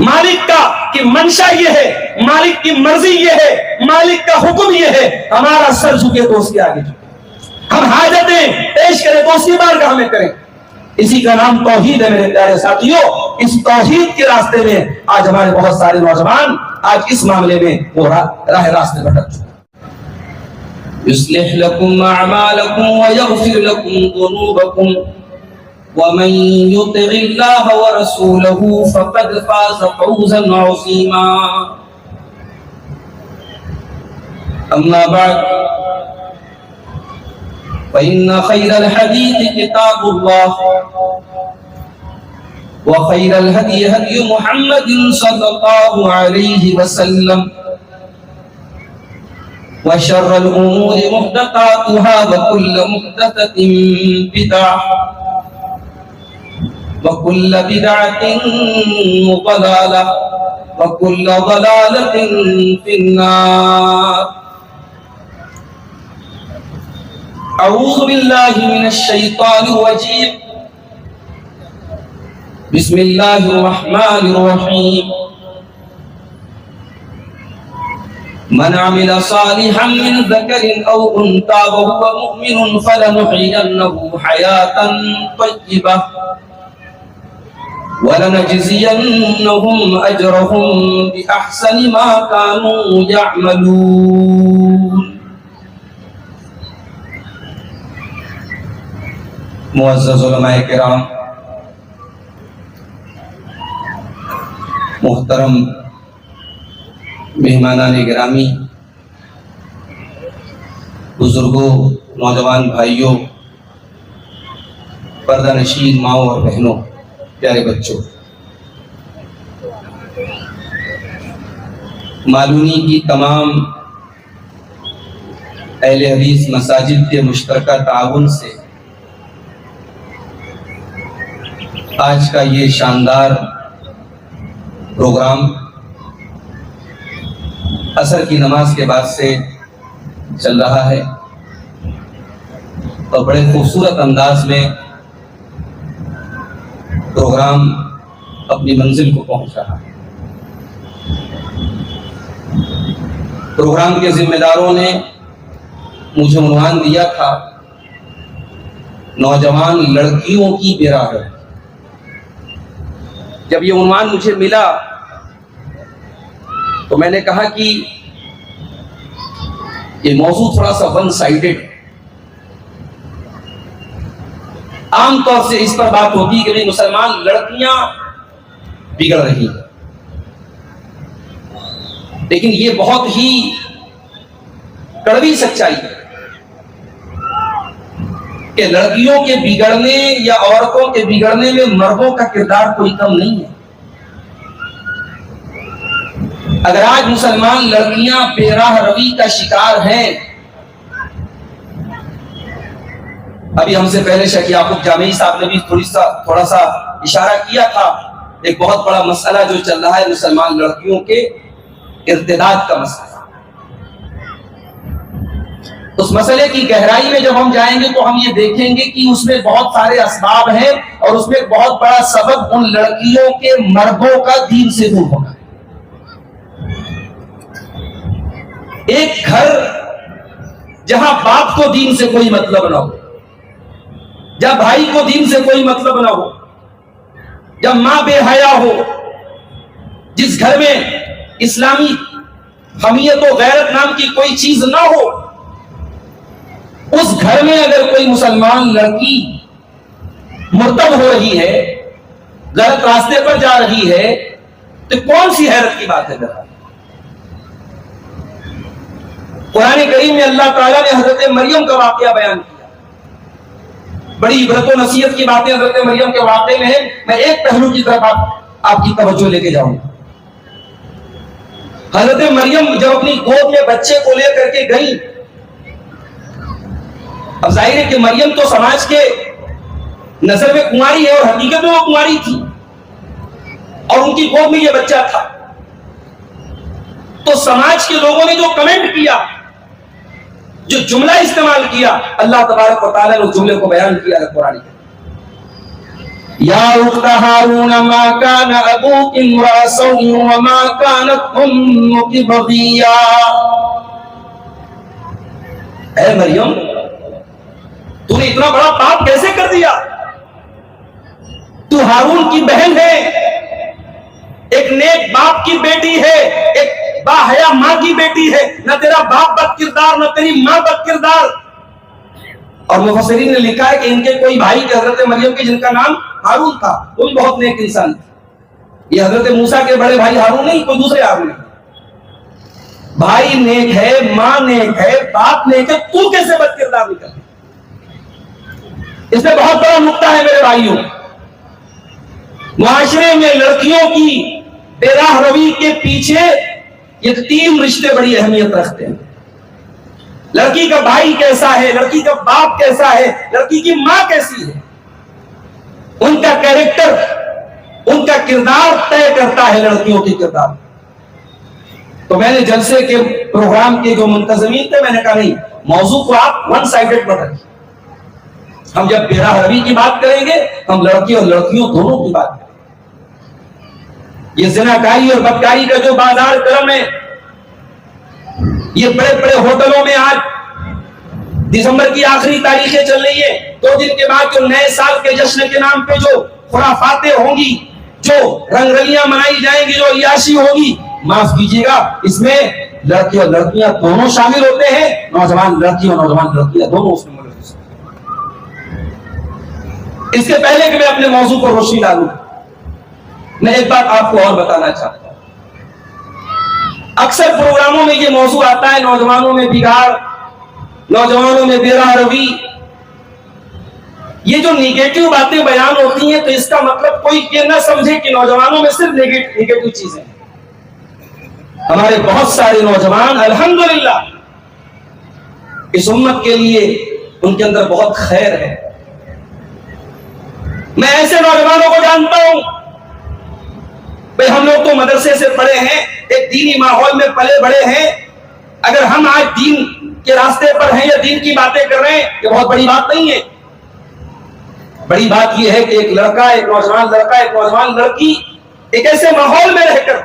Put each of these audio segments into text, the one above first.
مالک کا کہ منشا یہ ہے، مالک کی مرضی یہ ہے، مالک کا حکم یہ ہے، ہمارا سر جھکے تو اس کے آگے جھکے، ہم حاجتیں پیش کریں تو اس کی بارگاہ میں کریں۔ اسی کا نام توحید ہے میرے پیارے ساتھیوں۔ اس توحید کے راستے میں آج ہمارے بہت سارے نوجوان آج اس معاملے میں وہ راہ راستے بھٹک چکے۔ يصلح لكم أعمالكم ويغفر لكم ذنوبكم ومن يطع الله ورسوله فقد فاز فوزا عظيما أما بعد فإن خير الحديث كتاب الله وخير الهدي هدي محمد صلى الله عليه وسلم وشر الأمور محدثاتها وكل محدثة بدعة وكل بدعة ضلالة وكل ضلالة في النار أعوذ بالله من الشيطان الرجيم بسم الله الرحمن الرحيم من عمل صالحا من ذكر أو أنثى وهو مؤمن فلنحيينه حياة طيبة ولنجزينهم أجرهم بأحسن ما كانوا يعملون۔ معزز علماء کرام، محترم مہمانان گرامی، بزرگوں، نوجوان بھائیوں، پردہ نشین ماؤں اور بہنوں، پیارے بچوں، معلونی کی تمام اہل حدیث مساجد کے مشترکہ تعاون سے آج کا یہ شاندار پروگرام عصر کی نماز کے بعد سے چل رہا ہے اور بڑے خوبصورت انداز میں پروگرام اپنی منزل کو پہنچ رہا ہے۔ پروگرام کے ذمہ داروں نے مجھے عنوان دیا تھا نوجوان لڑکیوں کی بے راہ۔ جب یہ عنوان مجھے ملا تو میں نے کہا کہ یہ موضوع تھوڑا سا ون سائیڈڈ۔ عام طور سے اس پر بات ہوتی ہے کہ مسلمان لڑکیاں بگڑ رہی ہیں، لیکن یہ بہت ہی کڑوی سچائی ہے کہ لڑکیوں کے بگڑنے یا عورتوں کے بگڑنے میں مردوں کا کردار کوئی کم نہیں ہے۔ اگر آج مسلمان لڑکیاں بے راہ روی کا شکار ہیں، ابھی ہم سے پہلے شیخ یعقوب جامعی صاحب نے بھی تھوڑا سا اشارہ کیا تھا، ایک بہت بڑا مسئلہ جو چل رہا ہے مسلمان لڑکیوں کے ارتداد کا مسئلہ۔ اس مسئلے کی گہرائی میں جب ہم جائیں گے تو ہم یہ دیکھیں گے کہ اس میں بہت سارے اسباب ہیں، اور اس میں بہت بڑا سبب ان لڑکیوں کے مردوں کا دین سے دور ہونا ہے۔ ایک گھر جہاں باپ کو دین سے کوئی مطلب نہ ہو، جب بھائی کو دین سے کوئی مطلب نہ ہو، جب ماں بے حیا ہو، جس گھر میں اسلامی حمیت و غیرت نام کی کوئی چیز نہ ہو، اس گھر میں اگر کوئی مسلمان لڑکی مرتب ہو رہی ہے، غلط راستے پر جا رہی ہے، تو کون سی حیرت کی بات ہے؟ قرآن کریم میں اللہ تعالیٰ نے حضرت مریم کا واقعہ بیان کیا، بڑی عبرت و نصیحت کی باتیں حضرت مریم کے واقعے میں ہیں۔ میں ایک پہلو کی طرف آپ کی توجہ لے کے جاؤں گا۔ حضرت مریم جب اپنی گود میں بچے کو لے کر کے گئی، اب ظاہر ہے کہ مریم تو سماج کے نظر میں کنواری ہے، اور حقیقت میں وہ کنواری تھی، اور ان کی گود میں یہ بچہ تھا۔ تو سماج کے لوگوں نے جو کمنٹ کیا، جو جملہ استعمال کیا، اللہ تبارک و تعالیٰ نے اس جملے کو بیان کیا ہے قرآن میں۔ یا اخت ہارون ما کان ابوک امرأ سوء وما کانت امک بغیا. اے مریم تو نے اتنا بڑا پاپ کیسے کر دیا؟ تو ہارون کی بہن ہے، ایک نیک باپ کی بیٹی ہے، ایک باحیا ماں کی بیٹی ہے. نہ تیرا باپ بد کردار، نہ تیری ماں بد کردار. اور مفسرین نے لکھا ہے کہ ان کے کوئی بھائی کے حضرت مریم کے جن کا نام ہارون تھا، وہ بھی بہت نیک انسان تھے. یہ حضرت موسیٰ کے بڑے بھائی ہارون نہیں، کوئی دوسرے ہارون نہیں. بھائی نیک ہے، ماں نیک ہے، باپ نیک ہے، تو کیسے بد کردار نکل؟ اس میں بہت بڑا نقطہ ہے میرے بھائیوں. معاشرے میں لڑکیوں کی بے راہ روی کے پیچھے یہ 3 رشتے بڑی اہمیت رکھتے ہیں. لڑکی کا بھائی کیسا ہے، لڑکی کا باپ کیسا ہے، لڑکی کی ماں کیسی ہے، ان کا کیریکٹر، ان کا کردار طے کرتا ہے لڑکیوں کے کردار. تو میں نے جلسے کے پروگرام کے جو منتظمین تھے، میں نے کہا نہیں، موضوع کو آپ ون سائیڈڈ مت رکھیے. ہم جب بے راہ روی کی بات کریں گے، ہم لڑکی اور لڑکیوں دونوں کی بات کریں. یہ زناکاری اور بدکاری کا جو بازار گرم ہے، یہ بڑے بڑے ہوٹلوں میں آج دسمبر کی آخری تاریخیں چل رہی ہے، 2 دن کے بعد جو نئے سال کے جشن کے نام پہ جو خرافاتیں ہوں گی، جو رنگ رلیاں منائی جائیں گی، جو عیاشی ہوگی، معاف کیجیے گا، اس میں لڑکے اور لڑکیاں دونوں شامل ہوتے ہیں. نوجوان لڑکی اور نوجوان لڑکیاں دونوں اس میں ملوث ہیں. اس سے پہلے کہ میں اپنے موضوع کو روشنی ڈالوں، میں ایک بات آپ کو اور بتانا چاہتا ہوں. اکثر پروگراموں میں یہ موضوع آتا ہے، نوجوانوں میں بگاڑ، نوجوانوں میں بے راہ روی. یہ جو نیگیٹو باتیں بیان ہوتی ہیں تو اس کا مطلب کوئی یہ نہ سمجھے کہ نوجوانوں میں صرف نیگیٹو چیزیں ہیں. ہمارے بہت سارے نوجوان الحمدللہ اس امت کے لیے ان کے اندر بہت خیر ہے. میں ایسے نوجوانوں کو جانتا ہوں، بھئی ہم لوگ تو مدرسے سے پڑھے ہیں، ایک دینی ماحول میں پلے بڑے ہیں. اگر ہم آج دین کے راستے پر ہیں یا دین کی باتیں کر رہے ہیں، یہ بہت بڑی بات نہیں ہے. بڑی بات یہ ہے کہ ایک لڑکا، ایک نوجوان لڑکا، ایک نوجوان لڑکی ایک ایسے ماحول میں رہ کر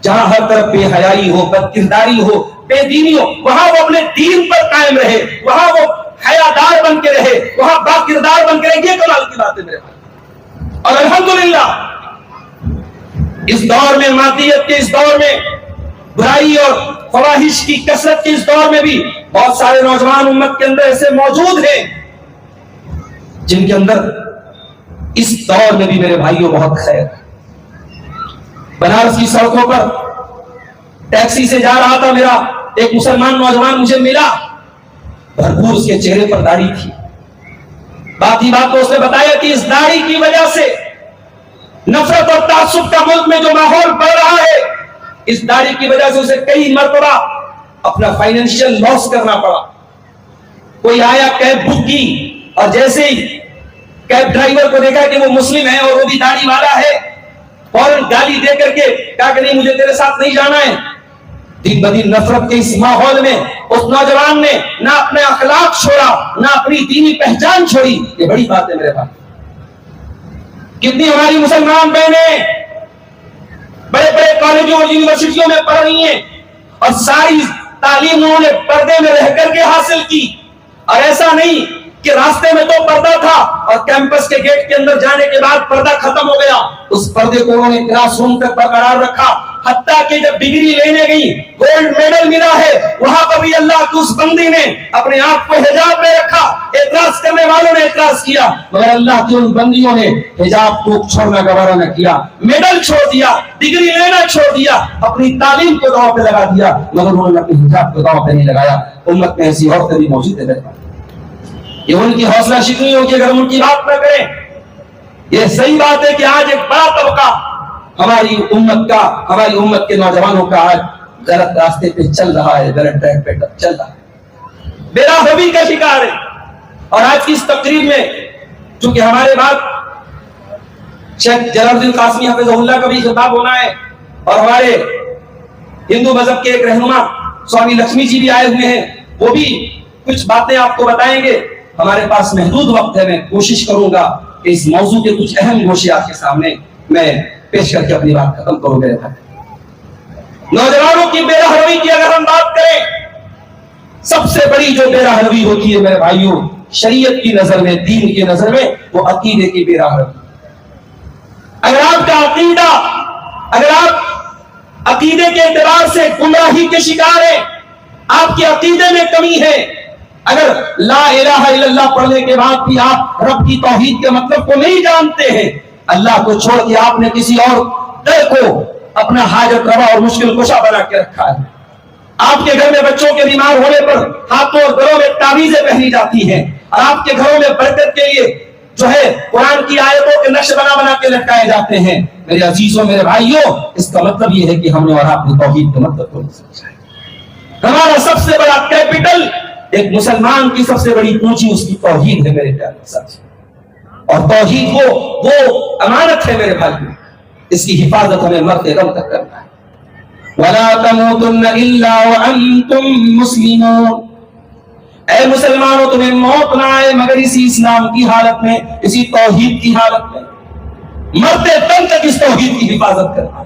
جہاں ہر طرف بے حیائی ہو، بد کرداری ہو، بے دینی ہو، وہاں وہ اپنے دین پر قائم رہے، وہاں وہ حیادار بن کے رہے، وہاں با کردار بن کے رہے. یہ کمال کی بات ہے میرے بھائی. اور الحمدللہ اس دور میں، مادیت کے اس دور میں، برائی اور فواحش کی کثرت کے اس دور میں بھی بہت سارے نوجوان امت کے اندر ایسے موجود ہیں جن کے اندر اس دور میں بھی میرے بھائیوں بہت خیر. بنارس کی سڑکوں پر ٹیکسی سے جا رہا تھا، میرا ایک مسلمان نوجوان مجھے ملا، بھرپور اس کے چہرے پر داڑھی تھی. بات ہی بات تو اس نے بتایا کہ اس داڑھی کی وجہ سے نفرت اور تعصب کا ملک میں جو ماحول بڑھ رہا ہے، اس داڑھی کی وجہ سے اسے کئی مرتبہ اپنا فائنینشیل لاس کرنا پڑا. کوئی آیا کیب بک کی اور جیسے ہی کیب ڈرائیور کو دیکھا کہ وہ مسلم ہے اور وہ بھی داڑھی والا ہے، فوراً گالی دے کر کے کہا کہ نہیں، مجھے تیرے ساتھ نہیں جانا ہے. دن بدن نفرت کے اس ماحول میں اس نوجوان نے نہ اپنے اخلاق چھوڑا، نہ اپنی دینی پہچان چھوڑی. یہ بڑی بات ہے میرے پاس. کتنی ہماری مسلمان بہنیں بڑے بڑے کالجوں اور یونیورسٹیوں میں پڑھ رہی ہیں اور ساری تعلیم انہوں نے پردے میں رہ کر کے حاصل کی. اور ایسا نہیں کہ راستے میں تو پردہ تھا اور کیمپس کے گیٹ کے اندر جانے کے بعد پردہ ختم ہو گیا. اس پردے کو انہوں نے کلاس روم تک برقرار رکھا، حتیٰ کہ جب ڈگری لینے گئی، گولڈ میڈل ملا ہے، وہاں پر بھی اللہ کی اس بندی نے اپنے آپ کو حجاب میں رکھا. اعتراض کرنے والوں نے اعتراض کیا، مگر اللہ کی ان بندیوں نے حجاب کو چھوڑنا گوارا نہ کیا، میڈل چھوڑ دیا، ڈگری لینا چھوڑ دیا، اپنی تعلیم کو داؤ پہ لگا دیا، مگر انہوں نے اپنے حجاب کو داؤ پہ نہیں لگایا. امت میں ایسی عورتیں بھی موجود ہے. یہ ان کی حوصلہ شکنی ہوگی اگر ہم ان کی بات نہ کریں. یہ صحیح بات ہے کہ آج ایک بڑا طبقہ ہماری امت کے نوجوانوں کا آج غلط راستے پہ چل رہا ہے، غلط ٹریک پہ چل رہا ہے، بے راہ روی کا شکار ہے. اور آج کی اس تقریب میں چونکہ ہمارے بعد شیخ جلال الدین قاسمی حفظہ اللہ کا بھی خطاب ہونا ہے اور ہمارے ہندو مذہب کے ایک رہنما سوامی لکشمی جی بھی آئے ہوئے ہیں، وہ بھی کچھ باتیں آپ کو بتائیں گے. ہمارے پاس محدود وقت ہے، میں کوشش کروں گا کہ اس موضوع کے کچھ اہم گوشے آپ کے سامنے میں پیش کر کے اپنی بات ختم کروں میرے بھائی. نوجوانوں کی بے راہ روی کی اگر ہم بات کریں، سب سے بڑی جو بے راہ روی ہوتی ہے میرے بھائیوں شریعت کی نظر میں، دین کی نظر میں، وہ عقیدے کی بے راہ روی. اگر آپ کا عقیدہ، اگر آپ عقیدے کے اعتبار سے گمراہی کے شکار ہیں، آپ کے عقیدے میں کمی ہے، اگر لا الہ الا اللہ پڑھنے کے بعد بھی آپ رب کی توحید کے مطلب کو نہیں جانتے ہیں، اللہ کو چھوڑ کے آپ نے کسی اور کو اپنا حاجت روا اور مشکل کشا بنا کے رکھا ہے، آپ کے گھر میں بچوں کے بیمار ہونے پر ہاتھوں اور گھروں میں تعویذیں پہنی جاتی ہیں، اور آپ کے گھروں میں برکت کے لیے جو ہے قرآن کی آیتوں کے نقش بنا بنا کے لٹکائے جاتے ہیں. میرے عزیزوں، میرے بھائیوں، اس کا مطلب یہ ہے کہ ہم نے اور آپ نے توحید کے مطلب کو نہیں سمجھا ہے. ہمارا سب سے بڑا کیپٹل، ایک مسلمان کی سب سے بڑی پونجی اس کی توحید ہے میرے پیارے ساتھی، اور توحید وہ امانت ہے میرے بھائیوں، اس کی حفاظت ہمیں مرتے دم تک کرنا ہے. وَلَا تَمُوتُنَّ إِلَّا وَأَنْتُمْ مُسْلِمُونَ، اے مسلمانوں تمہیں موت نہ آئے مگر اسی اسلام کی حالت میں، اسی توحید کی حالت میں، مرتے دم تک اس توحید کی حفاظت کرنا.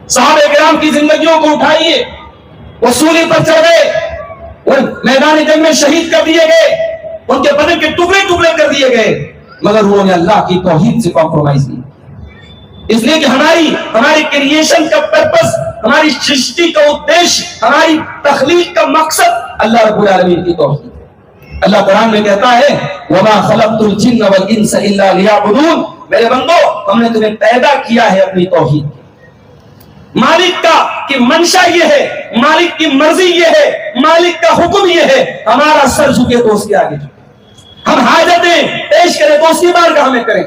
صحابہ کرام کی زندگیوں کو اٹھائیے، وہ سولی پر چڑھ گئے، وہ میدان جنگ میں شہید کر دیے گئے، ان کے بدن کے ٹکڑے ٹکڑے کر دیے گئے، مگر انہوں نے اللہ کی توحید سے کمپرومائز نہیں کیا. اس لیے کہ ہماری کریشن کا پرپس، ہماری سرشٹی کا ادیش، ہماری تخلیق کا مقصد اللہ رب العالمین کی توحید ہے. اللہ قرآن میں کہتا ہے وَمَا خَلَقْتُ الْجِنَّ وَالْإِنسَ إِلَّا لِيَعْبُدُونَ، میرے بندو ہم نے تمہیں پیدا کیا ہے اپنی توحید. مالک کا کہ منشا یہ ہے، مالک کی مرضی یہ ہے، مالک کا حکم یہ ہے، ہمارا سر جھکے تو اس کے آگے جھکے، ہم حاجتیں پیش کریں تو اس کی بارگاہ میں کریں.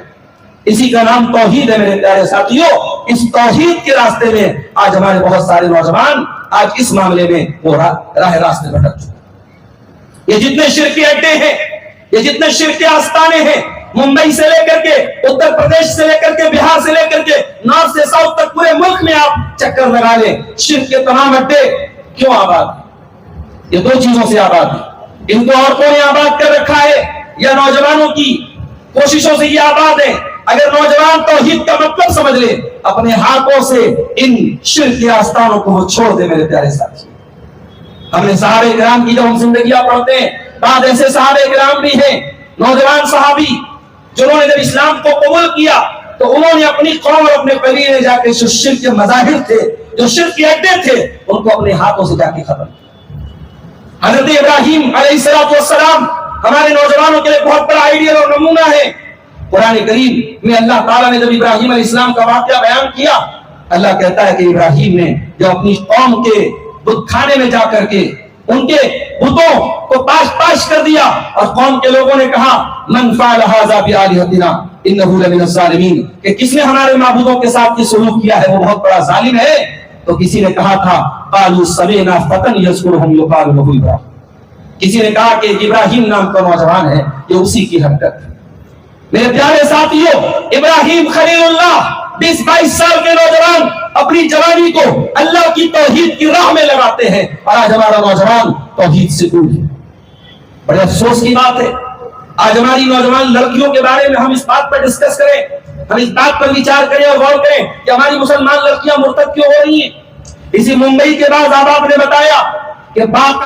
اسی کا نام توحید ہے میرے پیارے ساتھیوں. اس توحید کے راستے میں آج ہمارے بہت سارے نوجوان آج اس معاملے میں وہ راہ راستے بھٹک چکے. یہ جتنے شرک کے اڈے ہیں، یہ جتنے شرک کے آستانے ہیں، ممبئی سے لے کر کے اتر پردیش سے لے کر کے بہار سے لے کر کے نارتھ سے ساؤتھ تک پورے ملک میں آپ چکر لگا لیں، شرک کے تمام اڈے کیوں آباد ہیں؟ یہ دو چیزوں سے آباد ہیں. ان کو عورتوں نے آباد کر رکھا ہے یا نوجوانوں کی کوششوں سے یہ آباد ہے. اگر نوجوان توحید کا مطلب سمجھ لے، اپنے ہاتھوں سے ان شرک کے آستانوں کو وہ چھوڑ دے میرے پیارے ساتھی. ہم نے صحابہ کرام کی جب ہم زندگیاں پڑھتے ہیں، بعد ایسے صحابہ کرام بھی ہیں، نوجوان صحابی جنہوں نے جب اسلام کو قبول کیا تو انہوں نے اپنی قوم اور اپنے قبیلے میں جا کے جو شرک کے مظاہر تھے، جو شرک کے اڈے تھے، ان کو اپنے ہاتھوں سے جا کے ختم کیا. حضرت ابراہیم علیہ السلام ہمارے نوجوانوں کے لیے بہت بڑا آئیڈیل اور نمونہ ہے. قرآن کریم میں اللہ تعالیٰ نے جب ابراہیم علیہ السلام کا واقعہ بیان کیا، اللہ کہتا ہے کہ ابراہیم نے جب اپنی قوم کے بت خانے میں جا کر کے ان کے بتوں کو پاش پاش کر دیا، اور قوم کے لوگوں نے کہا من فعل ھذا بآلہتنا انہ لمن الظالمین، کہ کس نے ہمارے معبودوں کے ساتھ یہ سلوک کیا ہے وہ بہت بڑا ظالم ہے. تو کسی نے کہا تھا قالوا سمعنا فتى یذکرهم یقال له ابراہیم، کسی نے کہا کہ ابراہیم نام کا نوجوان ہے، یہ اسی کی حرکت ہے. میرے پیارے ساتھیوں، ابراہیم خلیل اللہ 20-22 سال کے نوجوان اپنی جوانی کو اللہ کی توحید کی راہ میں لگاتے ہیں، اور آج ہمارا نوجوان توحید سے دور ہے. بڑے افسوس کی بات ہے آج ہماری نوجوان لڑکیوں کے بارے میں ہم اس بات پر ڈسکس کریں، ہم اس بات پر وچار کریں اور غور کریں کہ ہماری مسلمان لڑکیاں مرتد کیوں ہو رہی ہیں. اسی ممبئی کے بعد آپ نے بتایا کہ